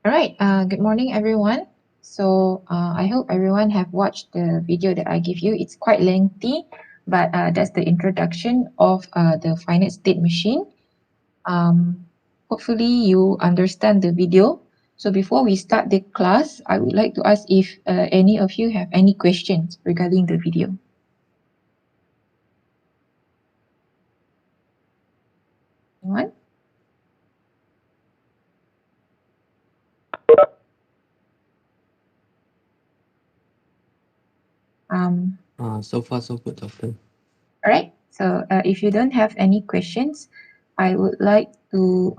All right. Good morning, everyone. So I hope everyone have watched the video that I give you. It's quite lengthy, but that's the introduction of the finite state machine. Hopefully you understand the video. So before we start the class, I would like to ask if any of you have any questions regarding the video. Anyone? So far so good, doctor. All right. So if you don't have any questions, I would like to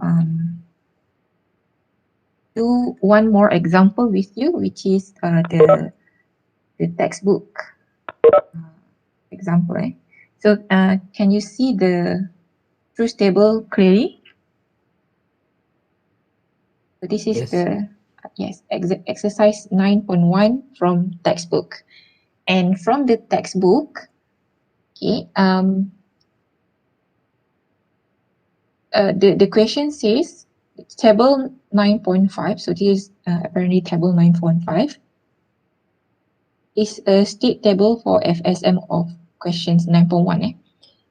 do one more example with you, which is the textbook example. So can you see the truth table clearly? So this is Yes. exercise 9.1 from textbook. And from the textbook, okay, the question says table 9.5. So this is apparently table 9.5 is a state table for FSM of questions 9.1.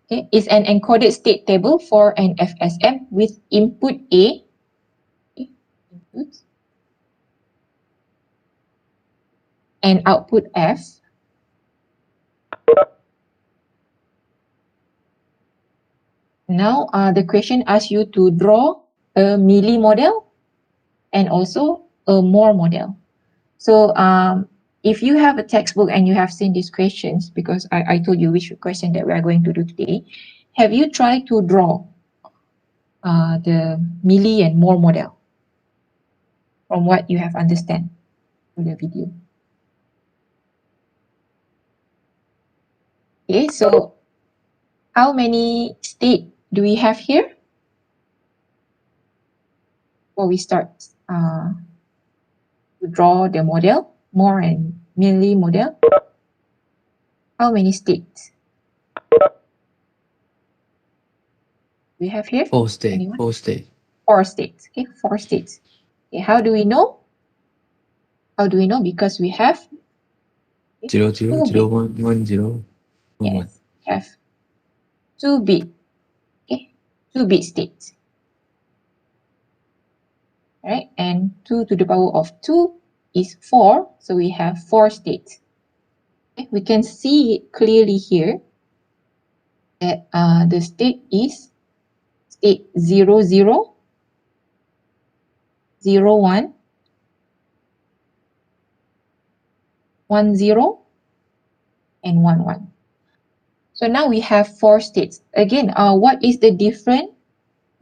Okay, is an encoded state table for an FSM with input A, okay, input, and output F. Now, the question asks you to draw a Mealy model and also a Moore model. So, if you have a textbook and you have seen these questions, because I told you which question that we are going to do today, have you tried to draw the Mealy and Moore model from what you have understand through the video? Okay, so how many state do we have here? Before we start to draw the model, Moore and Mealy model, how many states we have here? Anyone? Four state. 4 states. Okay, 4 states. Okay, how do we know? How do we know? Because we have 0, 0, 2 0, bit. 1, 1, 0, 1, 1. Yes, have 2 bit. Okay, 2 bit states. Right, and 2 to the power of 2 is 4, so we have 4 states. Okay, we can see it clearly here that the state is state 0, 0, 0, 1, 1, 0, and 1, 1. So now we have 4 states. Again, what is the difference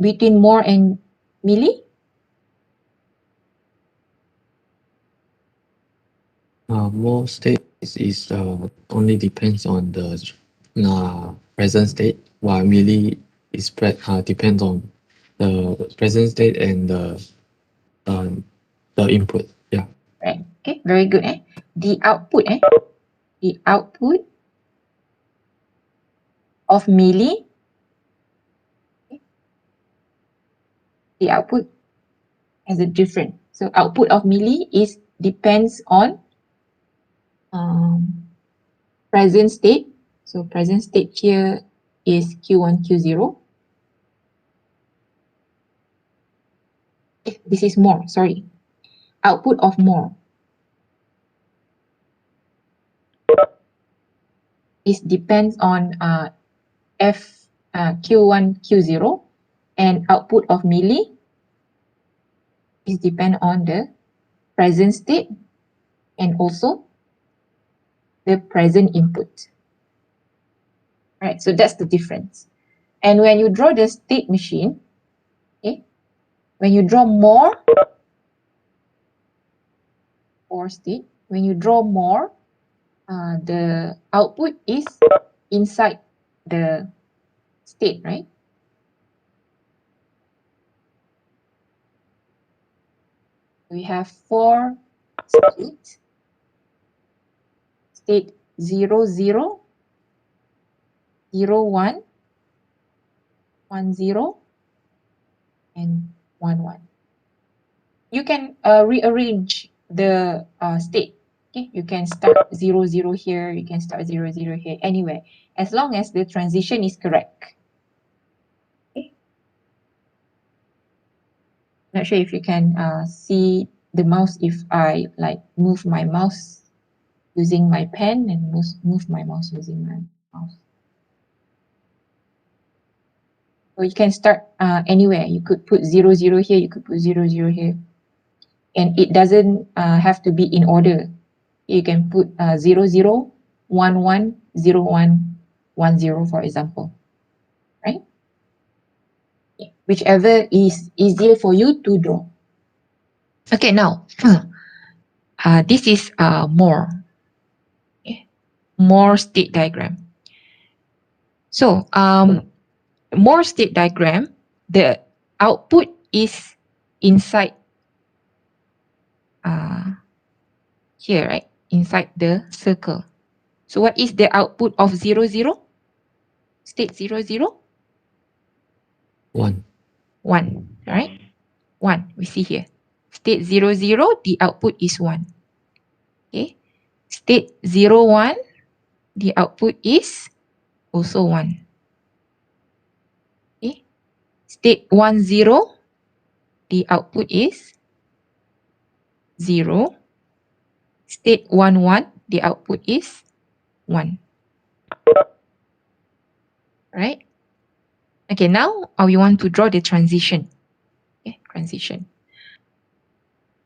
between Moore and Mealy? More states is only depends on the present state, while Mealy is depends on the present state and the input. Yeah. Right. Okay, very good. The output, the output of Mealy, the output has a different. So output of Mealy is depends on present state. So present state here is Q1, Q0. This is Moore, sorry. Output of Moore is depends on F Q1, Q0, and output of Mealy is depend on the present state and also the present input. Right, so that's the difference. And when you draw the state machine, okay, when you draw Moore or state, when you draw Moore, the output is inside the state, right? We have 4 states. State 0, 0, 0, 1, 1, 0, and 1, 1. you can rearrange the state. Okay, you can start 0, 0 here, you can start 0, 0 here, anywhere, as long as the transition is correct. Okay. Not sure if you can see the mouse if I like move my mouse using my pen and move my mouse using my mouse. So you can start anywhere. You could put 0, 0 here, you could put 0, 0 here. And it doesn't have to be in order. You can put 0, 0, 1, 1, 0, 1, 1, 0, for example. Right? Whichever is easier for you to draw. Okay, now this is more. Okay. More state diagram. So more state diagram, the output is inside here, right? Inside the circle. So what is the output of 0, 0? State 0, 0? 1. 1, right? 1, we see here. State 0, 0, the output is 1. Okay. State 0, 1, the output is also 1. Okay. State 1, 0, the output is 0. State 1, 1, the output is 1. Right? Okay, now we want to draw the transition. Okay, transition.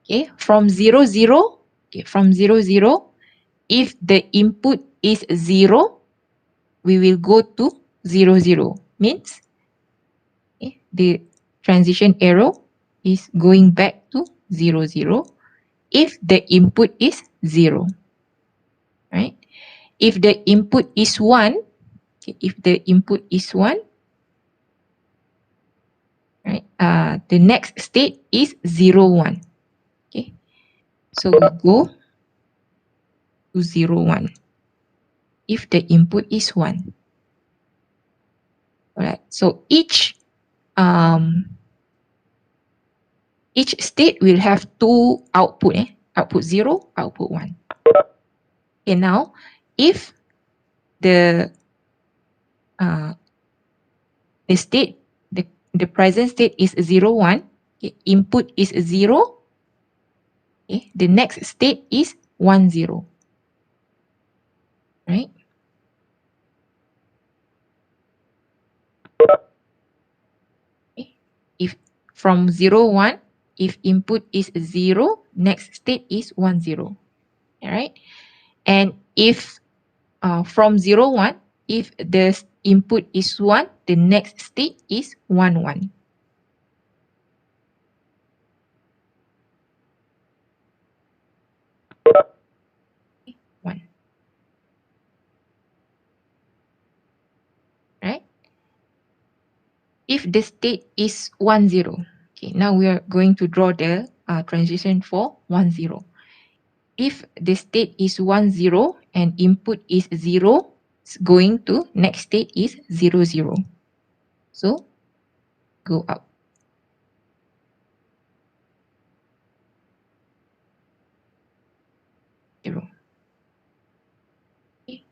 Okay, from 0, 0, okay, from 0, 0, if the input is 0, we will go to 0, 0. Means okay, the transition arrow is going back to 0, 0 if the input is 0. Right? If the input is 1, okay, if the input is 1, right, the next state is 0, 1. Okay, so we go to 0, 1 if the input is 1. Alright, so each state will have two output, output 0, output 1. Okay, now if the state, the present state is 0, 1, okay, input is 0, okay, the next state is 1, 0. Right? Okay. If from 0, 1, if input is 0, next state is 1, 0. Alright? And if from 0, 1, if the input is 1, the next state is 1, 1. Okay, 1. Right? If the state is 1, 0, okay, now we are going to draw the transition for 1, 0. If the state is 1, 0 and input is 0, going to next state is 0, 0. So go up. 0. Okay.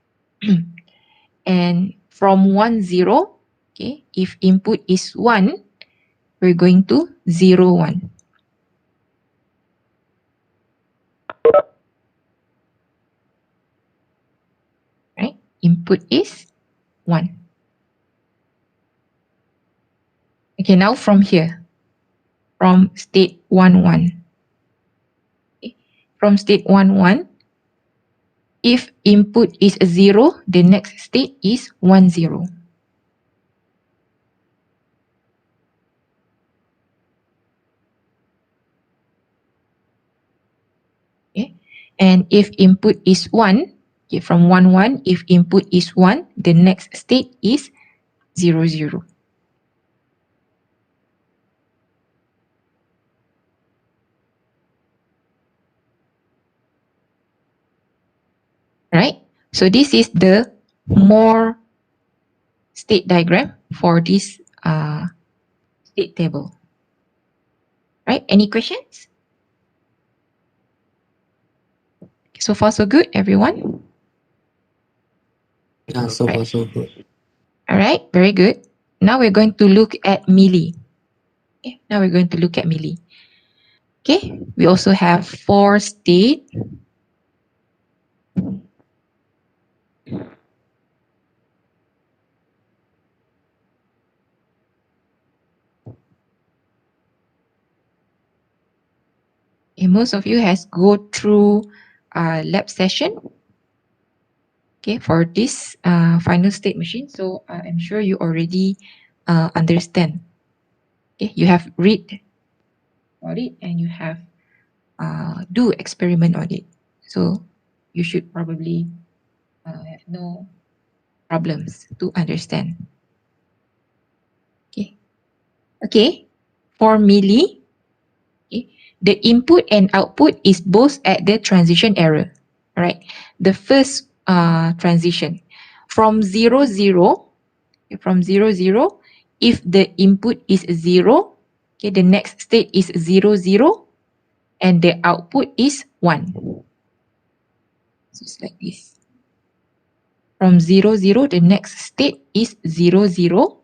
And from 1, 0, okay, if input is 1, we're going to 0, 1. Right? Input is 1. Okay, now from here, from state 1, 1. Okay. From state 1, 1, if input is 0, the next state is 1, 0. Okay. And if input is 1, okay, from 1, 1, if input is 1, the next state is 0, 0. Right? So this is the more state diagram for this state table. Right? Any questions? So far, so good, everyone? Yeah, so far Right. so good. All right, very good. Now we're going to look at Mealy. Okay, now we're going to look at Mealy. Okay, we also have 4 state. Okay, most of you has go through lab session. Okay, for this final state machine. So I'm sure you already understand. Okay, you have read about it and you have do experiment on it. So you should probably have no problems to understand. Okay. Okay. For Mealy, okay, the input and output is both at the transition error. All right. The first transition from 0, 0, okay, from 0, 0, if the input is 0, okay, the next state is 0, 0, and the output is 1. So it's like this. From 0, 0, the next state is 0, 0.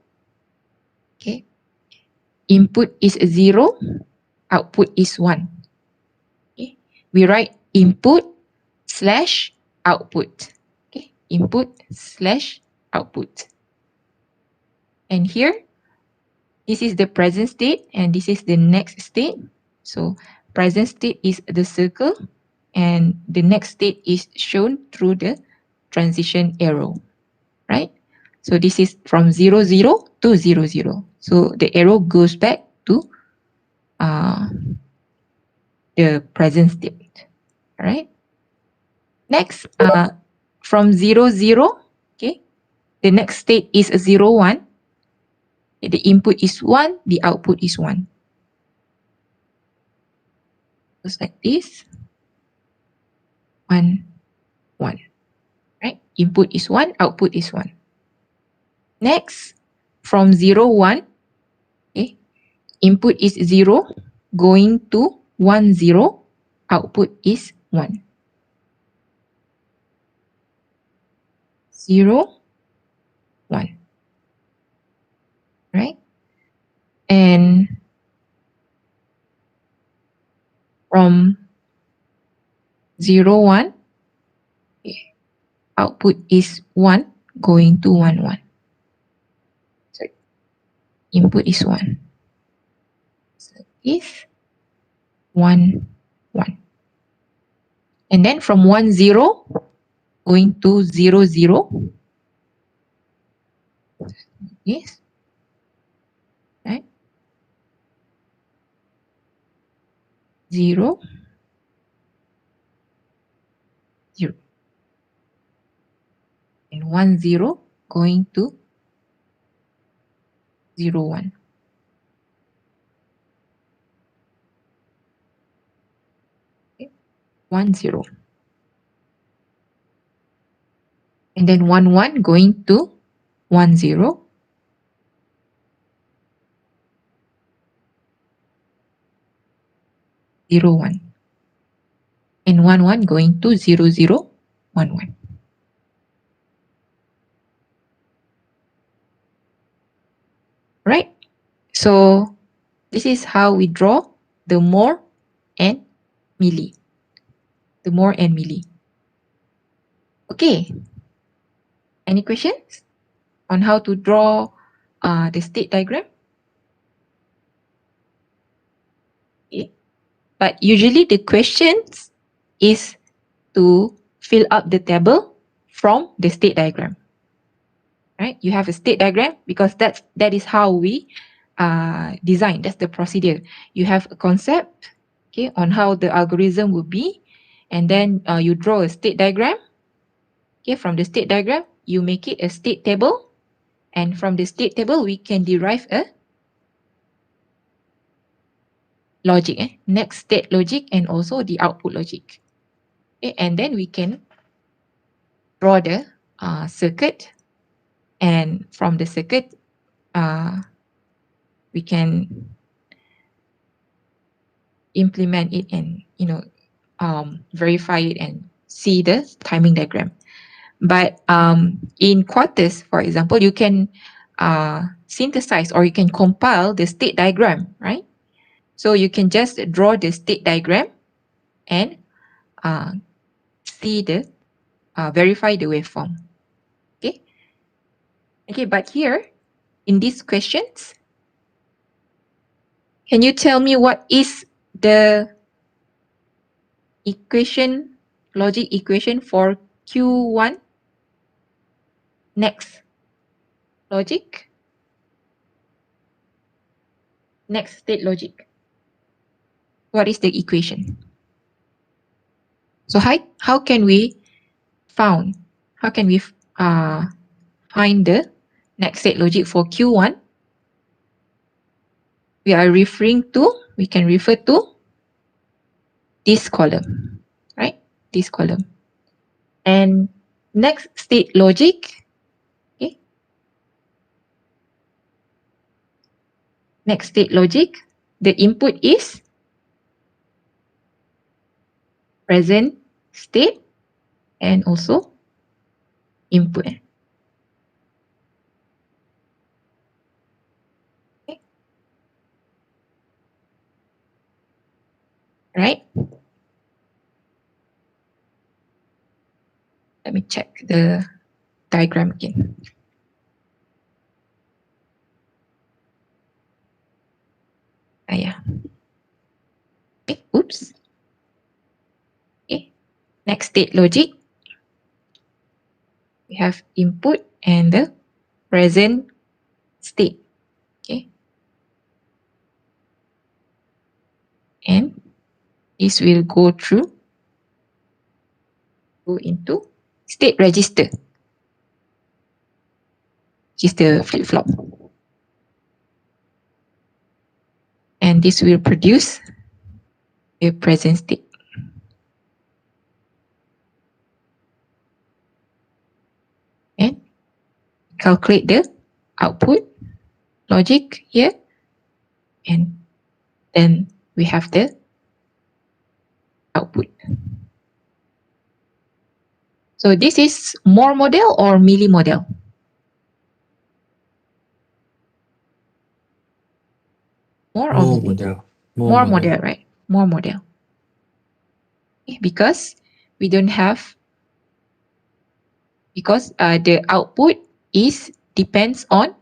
Okay. Input is 0, output is 1. Okay. We write input slash output. Okay. Input slash output. And here, this is the present state and this is the next state. So present state is the circle and the next state is shown through the transition arrow, right? So this is from 0, 0 to 0, 0. So the arrow goes back to the present state, all right? Next, from 0, 0, okay, the next state is 0, 1. The input is 1, the output is 1. Just like this, 1, 1, right? Input is 1, output is 1. Next, from 0, 1, okay, input is 0, going to 1, 0, output is 1. 0, 1, right? And from 0, 1, okay, output is 1, going to 1, 1. So input is 1. So this 1, 1. And then from 1, 0, going to 0, 0. Yes. Right? 0, 0. And 1, 0, going to 0, 1. Okay. 1, 0. And then 1, 1, going to 1, 0. 0, 1. And 1, 1, going to 0, 0, 1, 1. Right? So this is how we draw the Moore and Mealy. The Moore and Mealy. Okay. Any questions on how to draw the state diagram? Okay. But usually the questions is to fill up the table from the state diagram. Right? You have a state diagram because that is how we design. That's the procedure. You have a concept, okay, on how the algorithm will be, and then you draw a state diagram. Okay, from the state diagram, you make it a state table, and from the state table, we can derive a logic, next state logic, and also the output logic. Okay, and then we can draw the circuit, and from the circuit, we can implement it and verify it and see the timing diagram. But in Quartus, for example, you can synthesize or you can compile the state diagram, right? So you can just draw the state diagram and see the verify the waveform. Okay. Okay, but here in these questions, can you tell me what is the equation, logic equation for Q1 next logic? Next state logic. What is the equation? So how can we find the next state logic for Q1? We can refer to this column, right? This column. And next state logic, okay? Next state logic, the input is present state and also input. Okay. Right? Let me check the diagram again. Yeah. Okay, oops. Okay. Next state logic, we have input and the present state. Okay. And this will go into state register, which is the flip-flop. And this will produce the present state. And calculate the output logic here. And then we have the output. So this is Moore model or Mealy model? Moore or Mealy? Model. Moore model, right? Moore model. Okay, because we don't have, because the output depends on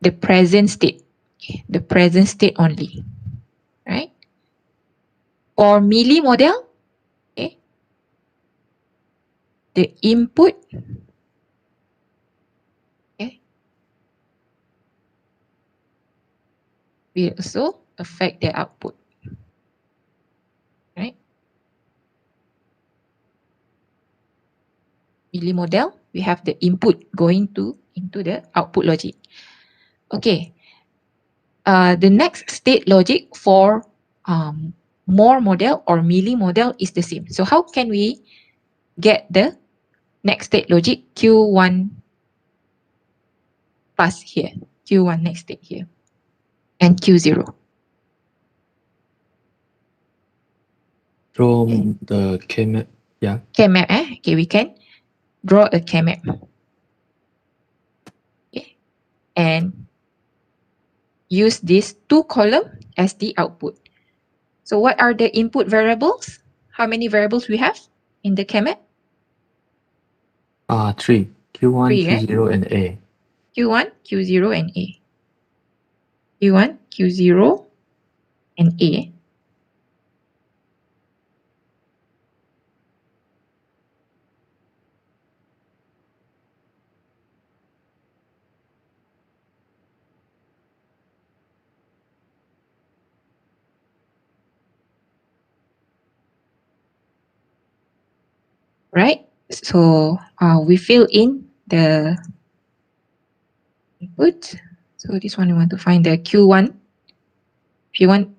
the present state. Okay, the present state only, right? For Mealy model, okay, the input, okay, will also affect the output, right? Mealy model, we have the input going into the output logic. Okay. The next state logic for Moore model or Mealy model is the same. So how can we get the next state logic Q1 plus here, Q1 next state here, and Q0? From the K-map, yeah. K-map, okay, we can draw a K-map. Okay, and use this 2 column as the output. So what are the input variables? How many variables we have in the K-map? 3. Q1, Three, Q0, and A. Q1, Q0, and A. Q1, Q0, and A. Right? So we fill in the input. So this one we want to find the Q1.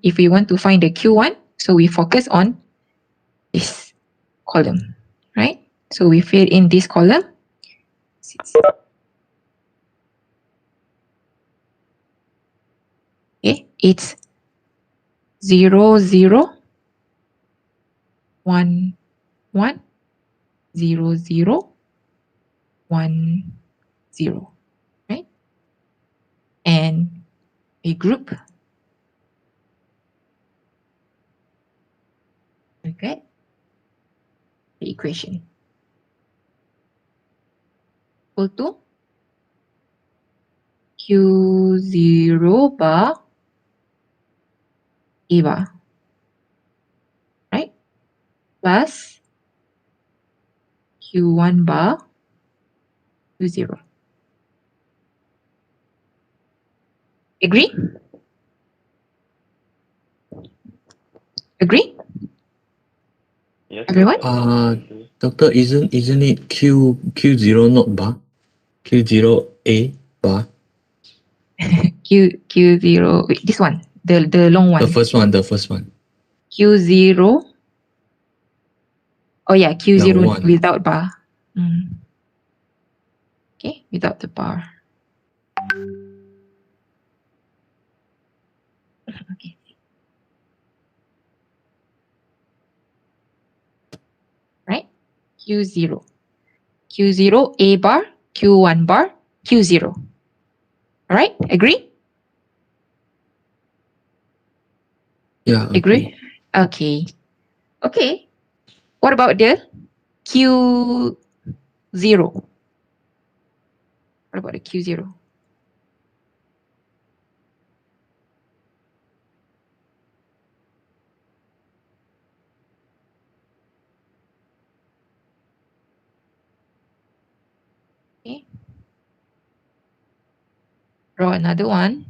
If we want to find the Q1, so we focus on this column, right? So we fill in this column. Okay, it's 0, 0, 1, 1, 0, 0, 1, 0, right? And we group. Okay. The equation equal to Q0 bar A bar, right? Plus Q1 bar Q0. Agree? Agree? Yes, Everyone? Doctor, isn't it Q0 not bar? Q0 A bar? Q0, wait, this one, the long one. The first one. Q0. Oh yeah, Q0 Yeah, one. without bar. Okay, without the bar. Okay. Right? Q0. Q0 A bar, Q1 bar, Q0. Alright, agree? Yeah, Agree? Okay. Okay. What about the Q0? What about the Q0? Okay. Draw another one.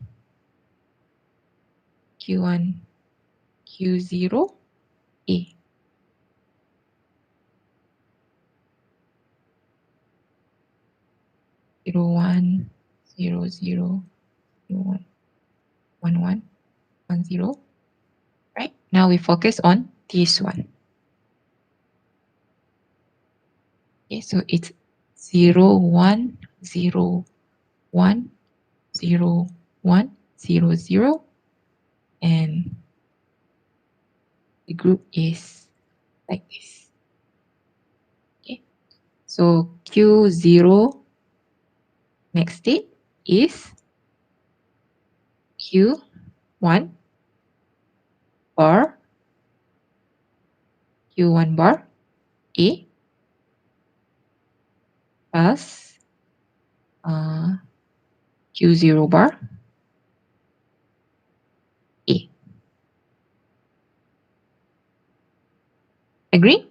Q1, Q0, A. Zero one, 0, 0, 1, 1, 1, 1, 0. Right? Now we focus on this one. Okay, so it's 0, 1, 0, 1, 0, 1, 0, 0. And the group is like this. Okay. So Q0 next state is Q1 bar, Q1 bar A plus Q0 bar A. Agree?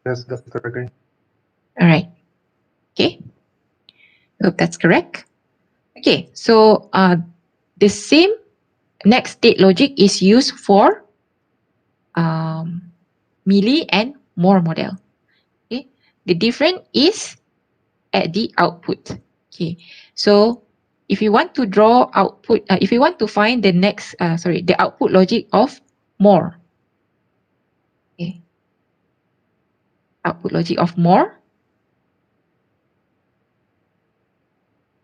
Yes, Dr. Agree. All right. Okay. Hope that's correct. Okay. So the same next state logic is used for milli and more model. Okay. The difference is at the output. Okay. So if you want to draw output, if you want to find the next, the output logic of more. Okay. Output logic of more.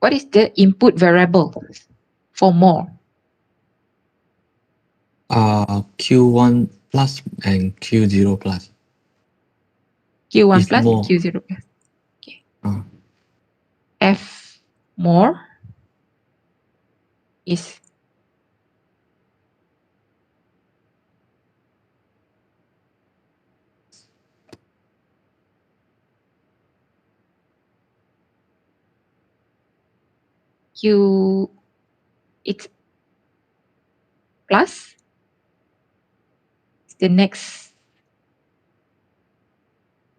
What is the input variable for more? Q1 plus and Q0 plus. Q1 It's plus more. and Q0 plus. Okay. Uh, F more is Q, it's plus. It's the next,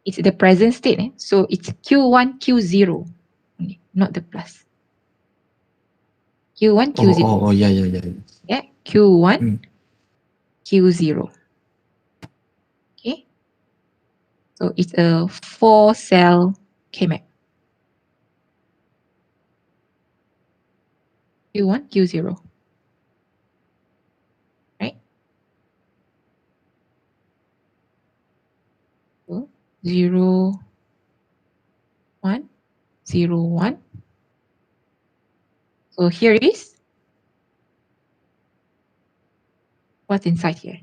it's the present state. So it's Q1, Q0, not the plus. Q1, Q0. yeah. Yeah, Q1, Mm. Q0. Okay. So it's a 4-cell K-map. Q1, Q0. Right? So 0, 1, 0, 1. So here is what's inside here.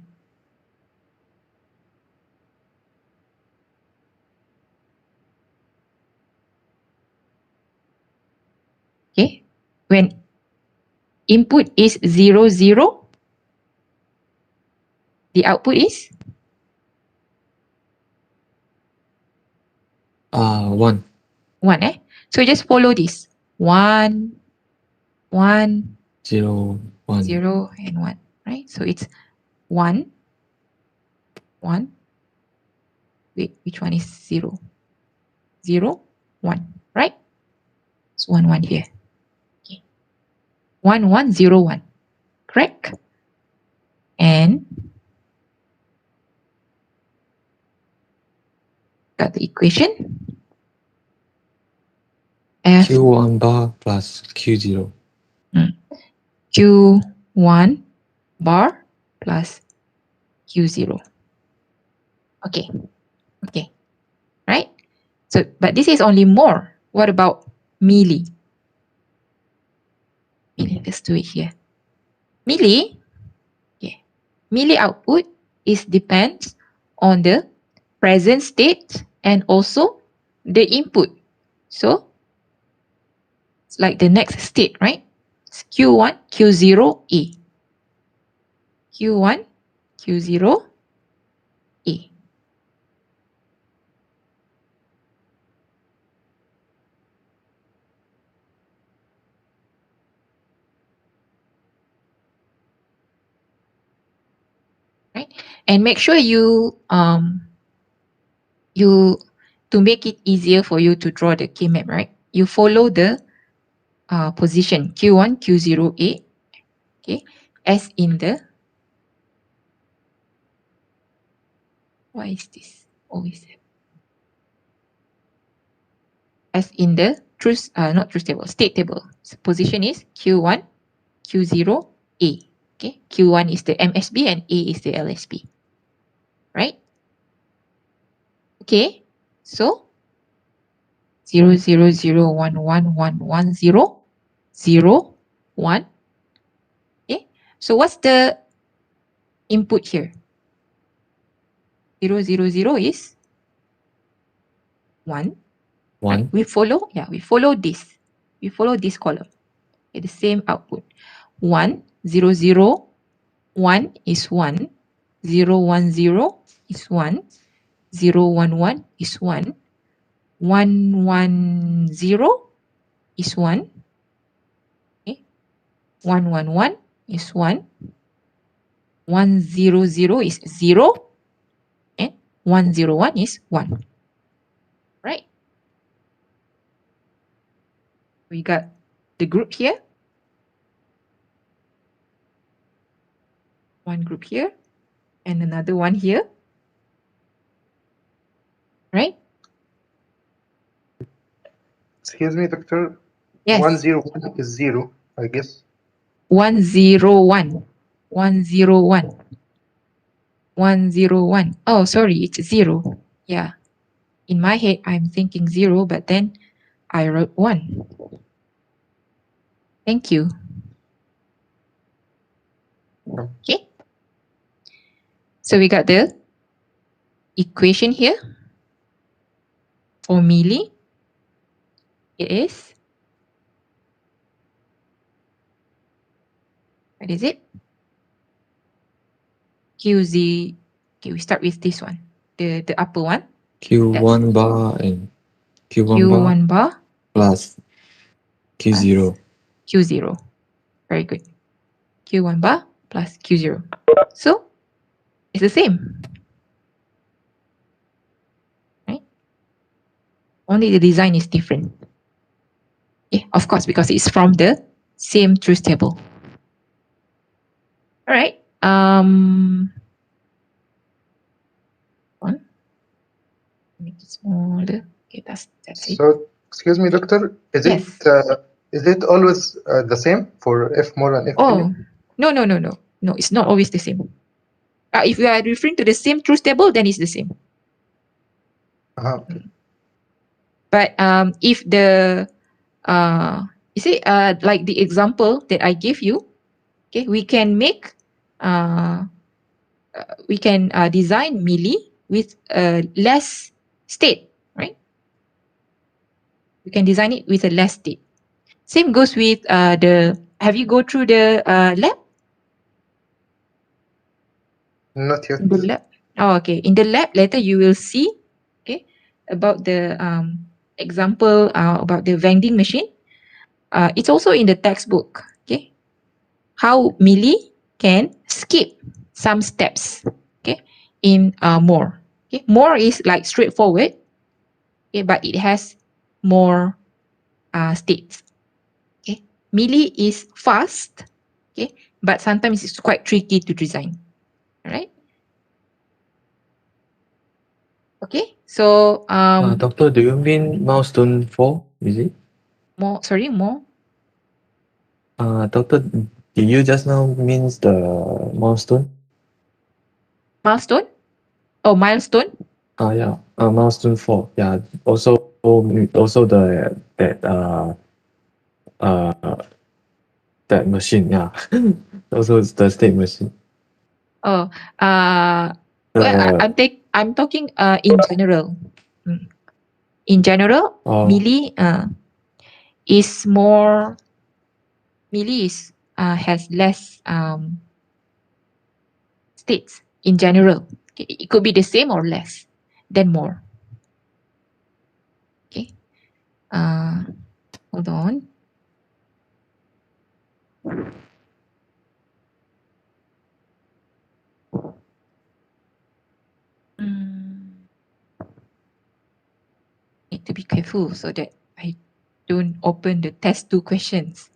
when input is 0, 0, the output is 1. 1, eh? So just follow this. 1, 1, 0, 1. 0, and 1, right? So it's 1, 1. Wait, which one is 0? 0, 1, right? It's 1, 1 here. Okay. 1, 1, 0, 1. Correct? And got the equation. F Q1 bar plus Q0. Q1 bar plus Q0. Okay. Okay. Right? So, but this is only more. What about milli? Milli, let's do it here. Milli, okay. Milli output is depends on the present state and also the input. So, it's like the next state, right? It's Q1, Q0, A. Q1, Q0, A. Right? And make sure you to make it easier for you to draw the K-map, right? You follow the position Q1, Q0, A, okay, as in the, why is this always as in the truth, not truth table, state table. So position is Q1, Q0, A. Okay, Q1 is the MSB and A is the LSB, right? Okay, so 0, 0, 0, 1, 1, 1, 1, 0, 0, 1. Okay, so what's the input here? 0, 0, 0 is 1. 1. Right? We follow this. We follow this column. Okay, the same output. 1, 0, 0, 1 is 1. 0, 1, 0 is 1. 0, 1, 1 is 1. 1, 1, 0 is 1. Okay. 1, 1, 1 is 1. 1, 0, 0 is 0. And 1, 0, 1 is 1. Right? We got the group here. One group here. And another one here. Right? Excuse me, Doctor. Yes. 101 is 0, I guess. 101. 101. 101. Oh, sorry, it's 0. Yeah. In my head, I'm thinking 0, but then I wrote 1. Thank you. Okay. So we got the equation here for milli. It is, what is it? QZ. Okay, we start with this one, the upper one. Q1 bar and Q1 bar Q1 bar plus Q0. Q0. Very good. Q1 bar plus Q0. So it's the same. Right? Only the design is different. Yeah, of course, because it's from the same truth table. All right. One. Make it smaller. Okay, that's it. So, excuse me, Doctor. Yes. Is it always the same for F more and F Oh, minor? no, it's not always the same. If you are referring to the same truth table, then it's the same. Okay. But if the you see like the example that I gave you, okay, we can make we can design milli with less state, right? We can design it with a less state. Same goes with have you go through the lab? Not yet. In the lab? Oh, okay. In the lab, later you will see, okay, about the example about the vending machine. It's also in the textbook, okay? How Millie can skip some steps, okay, in more. Okay, more is like straightforward, okay, but it has more states. Okay, Millie is fast, okay, but sometimes it's quite tricky to design. All right. Okay, so Doctor, do you mean milestone 4? Is it? more. Sorry, more. Doctor, did you just now means the milestone? Milestone. Oh, milestone. Yeah. Milestone 4. Yeah. Also uh that machine. Yeah. Also it's the state machine. Oh, well, The I'm talking in general. Mm. In general, Millie is more. Millie is has less states in general. Okay, it could be the same or less than more. Okay. Hold on. Need to be careful so that I don't open the test 2 questions.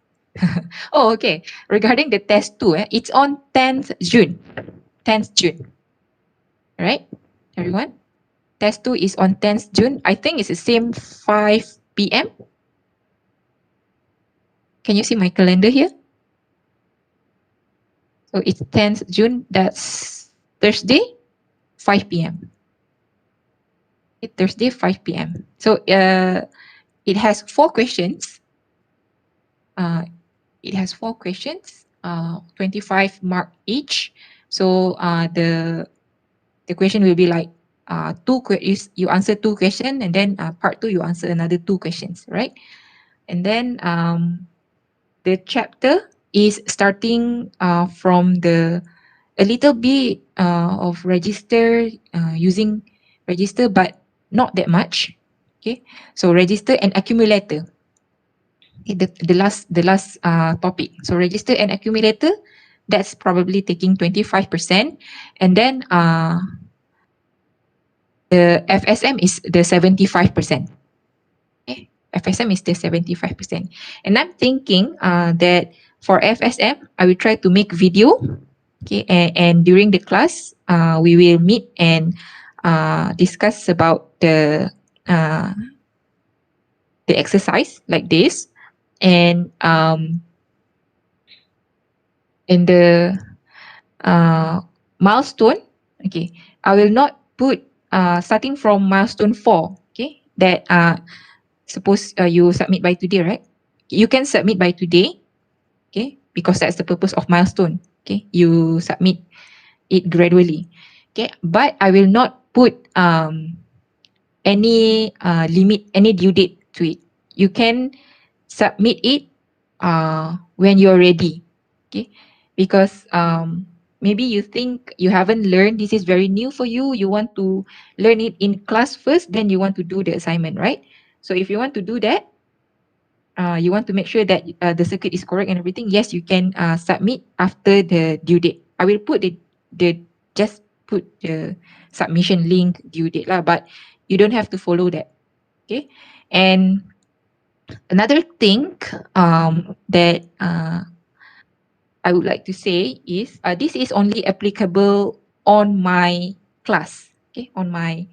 Oh, okay. Regarding the test 2, it's on 10th June. 10th June. Right? Everyone? Test 2 is on 10th June. I think it's the same 5 p.m. Can you see my calendar here? So it's 10th June. That's Thursday, 5 p.m. Thursday, 5 p.m. So it has 4 questions. It has 4 questions, 25 mark each. So the question will be like you answer 2 questions, and then part 2 you answer another 2 questions, right? And then the chapter is starting from a little bit of register, using register, but not that much. Okay, so register and accumulator. Okay, the last topic. So register and accumulator, that's probably taking 25%, and then the FSM is the 75%. Okay, FSM is the 75%, and I'm thinking that for FSM, I will try to make video. Okay, and during the class, we will meet and discuss about the exercise like this, and the milestone. Okay, I will not put starting from milestone 4. Okay, that suppose you submit by today, right? You can submit by today. Okay, because that's the purpose of milestone. Okay, you submit it gradually. Okay, but I will not put any limit, any due date to it. You can submit it when you're ready. Okay, because maybe you think you haven't learned, this is very new for you. You want to learn it in class first, then you want to do the assignment, right? So if you want to do that, you want to make sure that the circuit is correct and everything, yes, you can submit after the due date. I will put the just put the submission link due date lah, but you don't have to follow that. Okay, and another thing that I would like to say is this is only applicable on my class. Okay, on my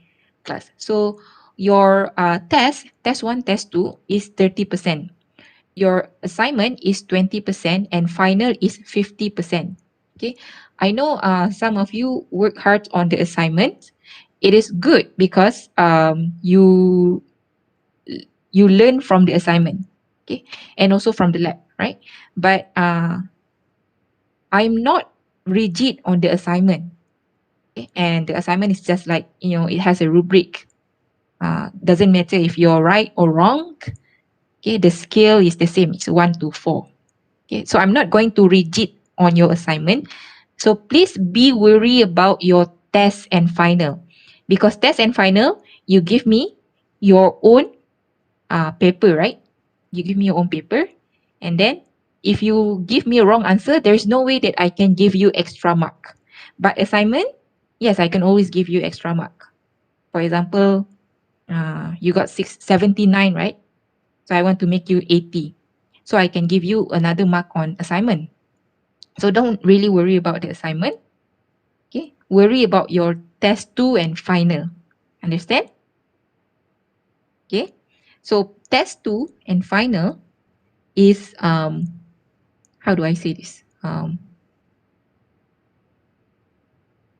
class. So your test 1, test 2 is 30%. Your assignment is 20%, and final is 50%. Okay, I know some of you work hard on the assignment. It is good because you learn from the assignment, okay, and also from the lab, right? But I'm not rigid on the assignment, okay? And the assignment is just like, it has a rubric. Doesn't matter if you're right or wrong. Okay, the scale is the same. It's 1 to 4. Okay, so I'm not going to rigid on your assignment. So please be worried about your test and final, because test and final, you give me your own paper, right? You give me your own paper, and then if you give me a wrong answer, there's no way that I can give you extra mark. But assignment, yes, I can always give you extra mark. For example, you got 79, right? So I want to make you 80. So I can give you another mark on assignment. So don't really worry about the assignment. Okay, worry about your test 2 and final. Understand? Okay, so test 2 and final is how do I say this?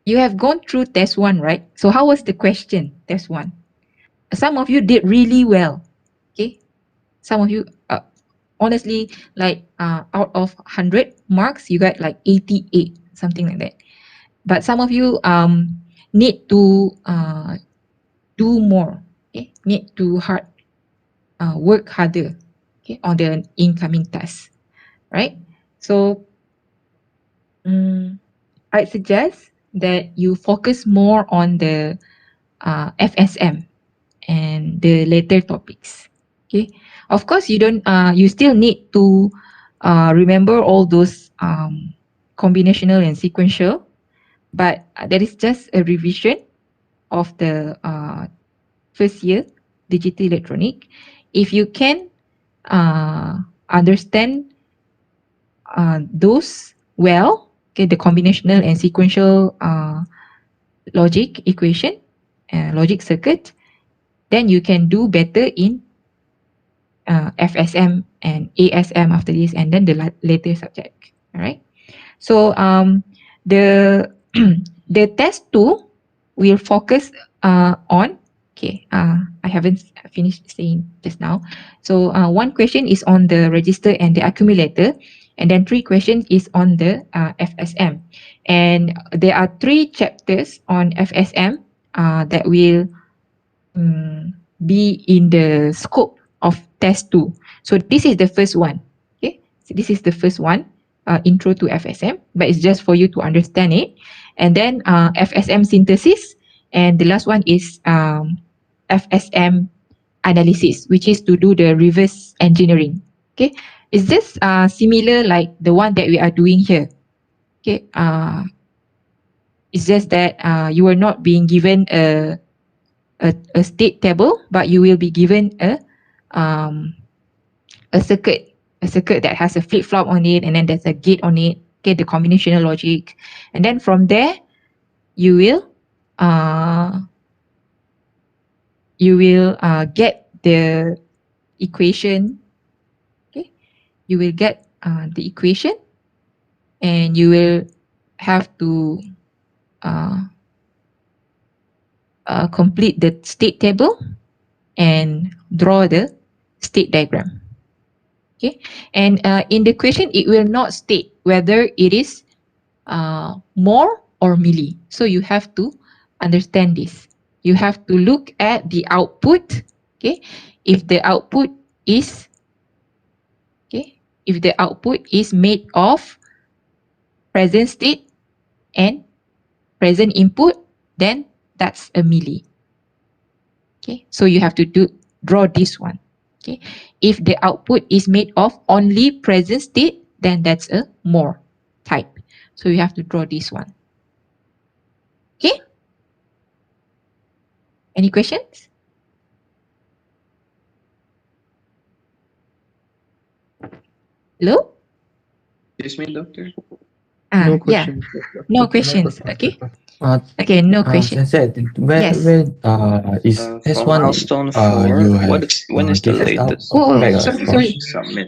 You have gone through test 1, right? So how was the question? Test 1. Some of you did really well. Okay, some of you honestly, like out of 100 marks, you got like 88, something like that. But some of you need to do more. Okay, need to work harder. Okay, on the incoming test, right? So I suggest that you focus more on the FSM and the later topics. Okay, of course you don't. You still need to remember all those combinational and sequential, but that is just a revision of the first year digital electronic. If you can understand those well, okay, the combinational and sequential logic equation, logic circuit, then you can do better in FSM and ASM after this, and then the later subject. All right. So the the test 2 will focus on. Okay. I haven't finished saying just now. So one question is on the register and the accumulator, and then 3 questions is on the FSM, and there are 3 chapters on FSM that will be in the scope of test 2. So this is the first one. Okay, so this is the first one, intro to FSM, but it's just for you to understand it. And then FSM synthesis, and the last one is FSM analysis, which is to do the reverse engineering. Okay, is this similar like the one that we are doing here? Okay, it's just that you are not being given a state table, but you will be given a circuit that has a flip flop on it, and then there's a gate on it. Okay, the combinational logic, and then from there you will get the equation. Okay, you will get the equation, and you will have to complete the state table and draw the state diagram. Okay, and in the question it will not state whether it is more or milli. So you have to understand this. You have to look at the output. Okay, if the output is made of present state and present input, then that's a milli. Okay, so you have to draw this one. Okay, if the output is made of only present state, then that's a more type. So you have to draw this one. Okay, any questions? Hello? Excuse me, doctor. No Yeah, questions. no questions. Okay. Uh, Okay, no question. Sensei, where Yes. is this For one? milestone 4, You have when is the given out latest Oh, back sorry, a sorry. submit?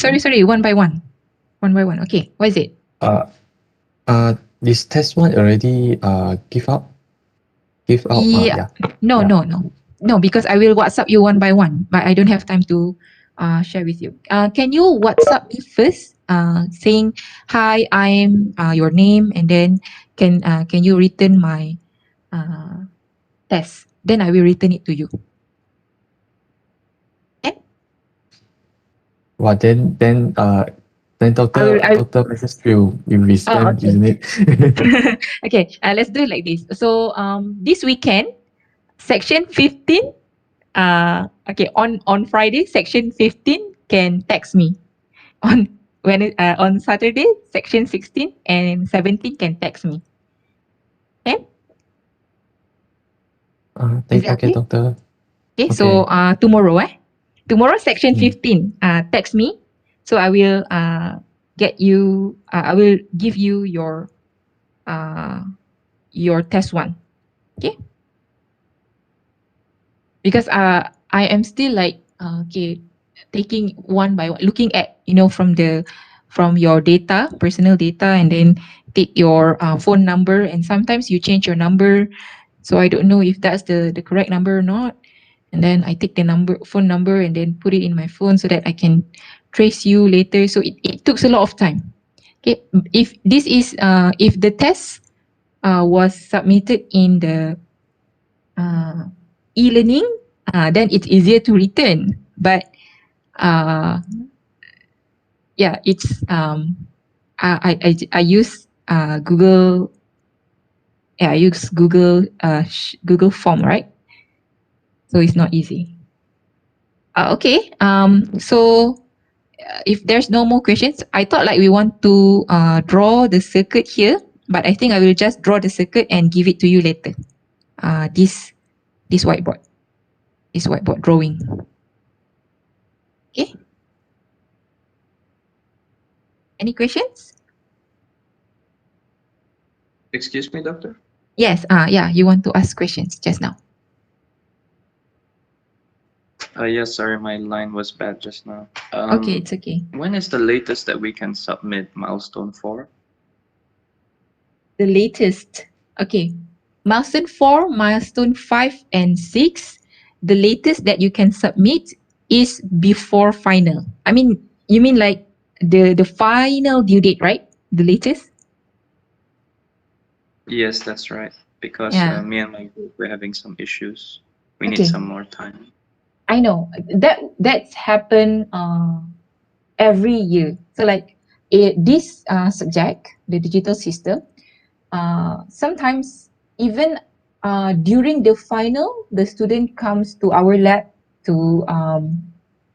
Sorry, one by one. One by one. Okay, what is it? This test one already give out. Yeah. No, Yeah. no, because I will WhatsApp you one by one, but I don't have time to share with you. Can you WhatsApp me first, saying hi, I'm your name, and then can you return my test? Then I will return it to you. Okay. Well, then doctor message will be spam, okay. isn't it? Okay, let's do it like this. So this weekend, section 15, okay, on Friday, section 15 can text me. On Saturday, section 16 and 17 can text me. Okay? Is that Okay, okay? doctor. Okay, so tomorrow, tomorrow section Mm. 15, text me. So I will I will give you your test one. Okay? Because I am still like okay, taking one by one, looking at from your data, personal data, and then take your phone number, and sometimes you change your number, so I don't know if that's the correct number or not. And then I take the phone number, and then put it in my phone so that I can trace you later. So it took a lot of time. Okay, if this is if the test was submitted in the e-learning, then it's easier to return. But yeah, it's I use Google. Yeah, I use Google Google Form, right? So it's not easy. Okay. So if there's no more questions, I thought like we want to draw the circuit here, but I think I will just draw the circuit and give it to you later. This whiteboard, drawing. Okay. Any questions? Excuse me, doctor? Yes. Yeah. You want to ask questions just now? Yes, sorry, my line was bad just now. Okay, it's okay. When is the latest that we can submit milestone 4? The latest. Okay. Milestone 4, milestone 5, and 6. The latest that you can submit is before final. I mean, you mean like the final due date, right? The latest? Yes, that's right. Because Yeah. me and my group, we're having some issues. We need Okay. some more time. I know that's happened every year. So like this subject, the digital system, sometimes even during the final, the student comes to our lab to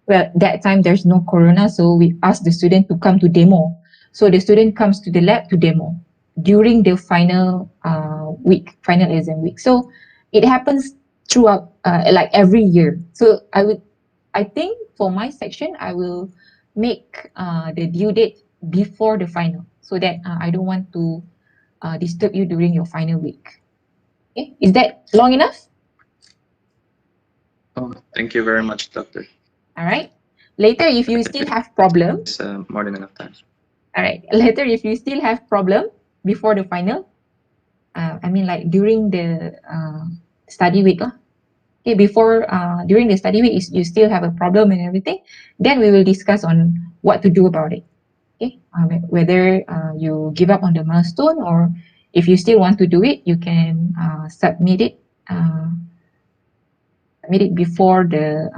well, that time there's no corona, so we ask the student to come to demo. So the student comes to the lab to demo during the final final exam week. So it happens throughout like every year. So I think for my section, I will make the due date before the final, so that I don't want to disturb you during your final week. Okay, is that long enough? Oh, thank you very much, doctor. All right. Later, if you still have problem, It's more than enough time. all right. Later, if you still have problem before the final, I mean like during the study week, okay, before during the study week, you still have a problem and everything, then we will discuss on what to do about it. Okay, whether you give up on the milestone, or if you still want to do it, you can submit it before the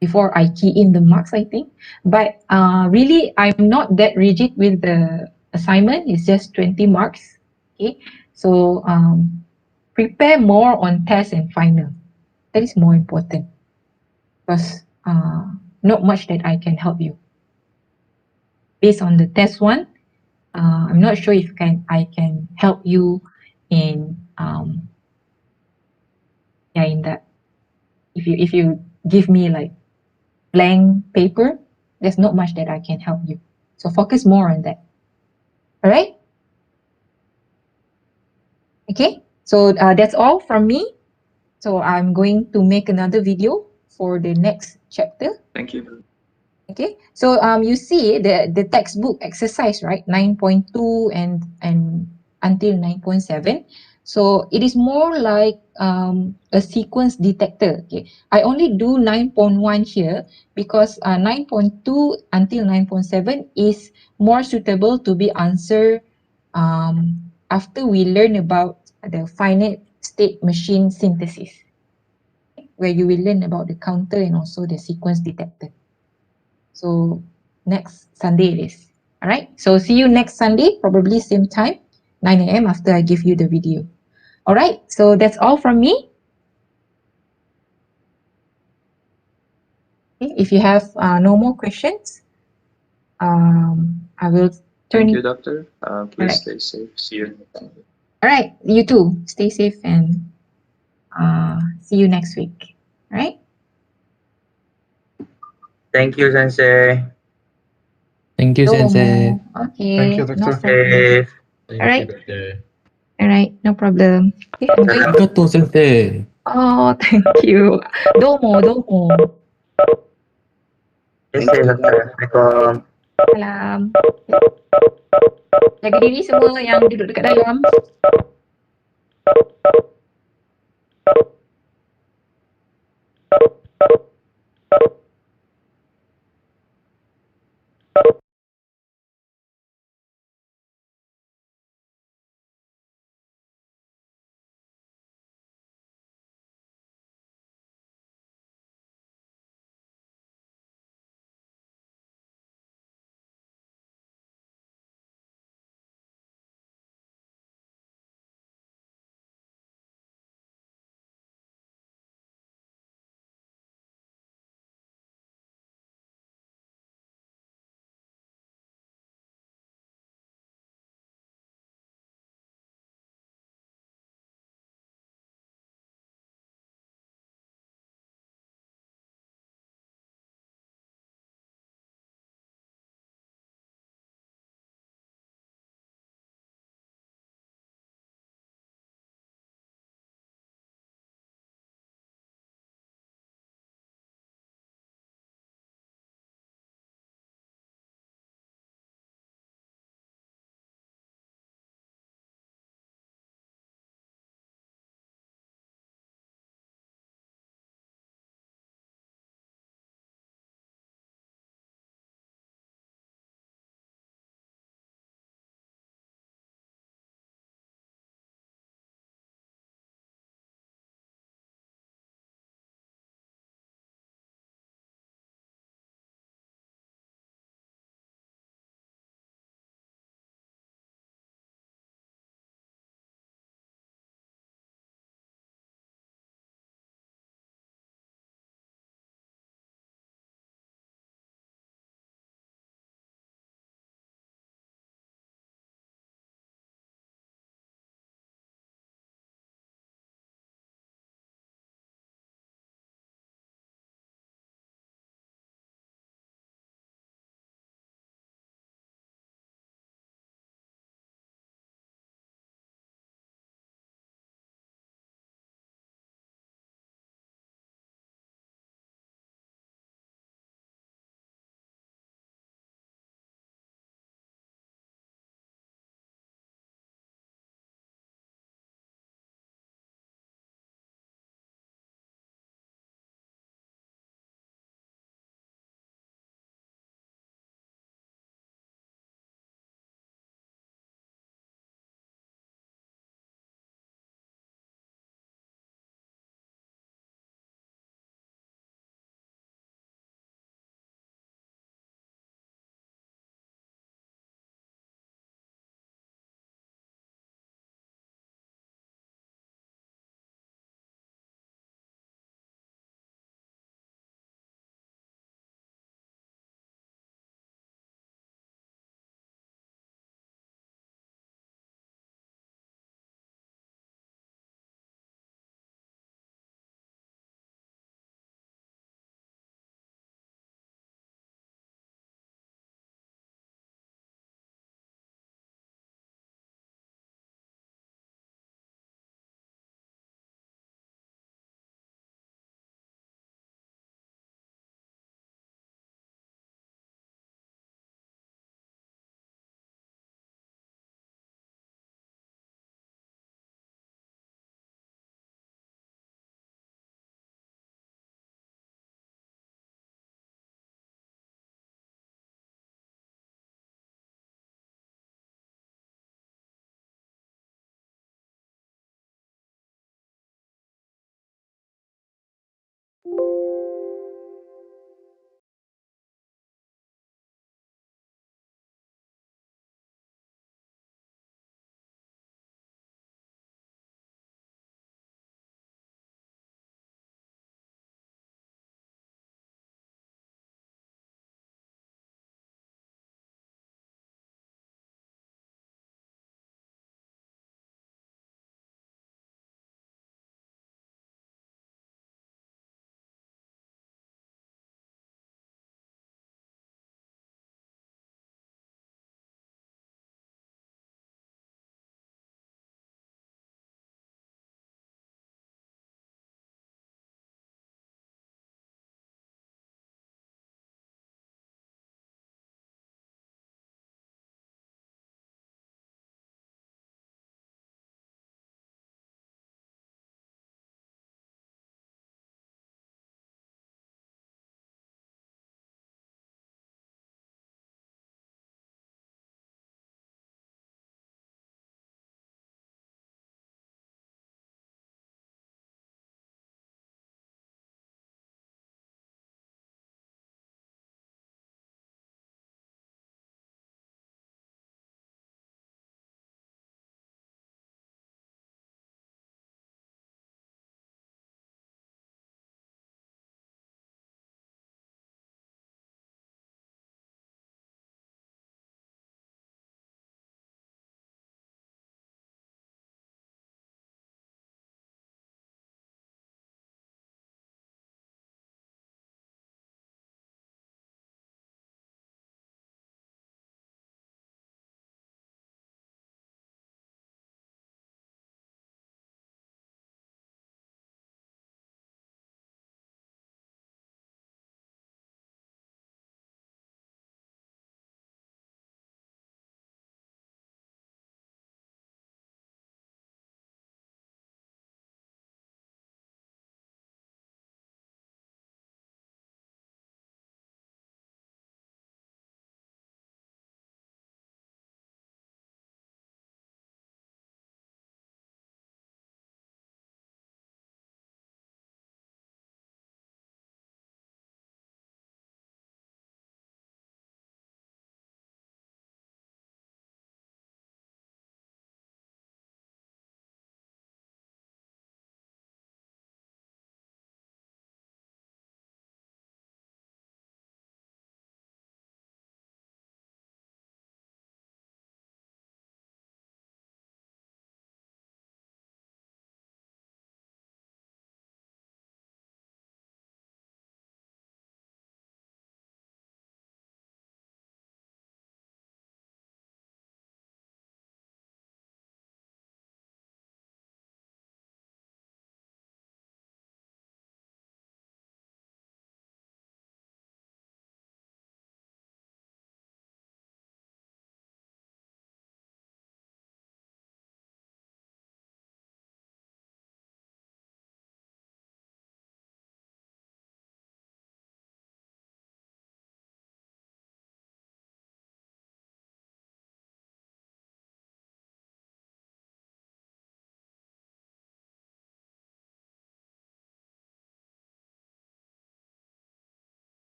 before I key in the marks, I think. But really, I'm not that rigid with the assignment. It's just 20 marks. Okay, so prepare more on test and final. That is more important, because not much that I can help you. Based on the test one, I'm not sure if I can help you in in that. If you give me like blank paper, there's not much that I can help you. So focus more on that. All right. Okay. So that's all from me. So I'm going to make another video for the next chapter. Thank you. Okay. So you see the textbook exercise, right? 9.2 and until 9.7. So it is more like a sequence detector. Okay. I only do 9.1 here because 9.2 until 9.7 is more suitable to be answered after we learn about the finite state machine synthesis. where you will learn about the counter and also the sequence detector. So next Sunday it is. All right. So see you next Sunday, probably same time, 9 a.m. after I give you the video. All right. So that's all from me. Okay, if you have no more questions, I will turn Thank it. you, Doctor. Please Alright. stay safe. See you next time. All right. You too. Stay safe and see you next week. All right. Thank you, Sensei. Thank you, Sensei. Okay. Thank you, No Doctor. problem. Safe. Thank Alright. you, Doctor. All right. No problem. Okay. Enjoy. Arigato, Sensei. Oh, thank you. Domo, domo. Sensei, Doctor. Assalamualaikum. Salam. Jaga diri semua yang duduk dekat dalam.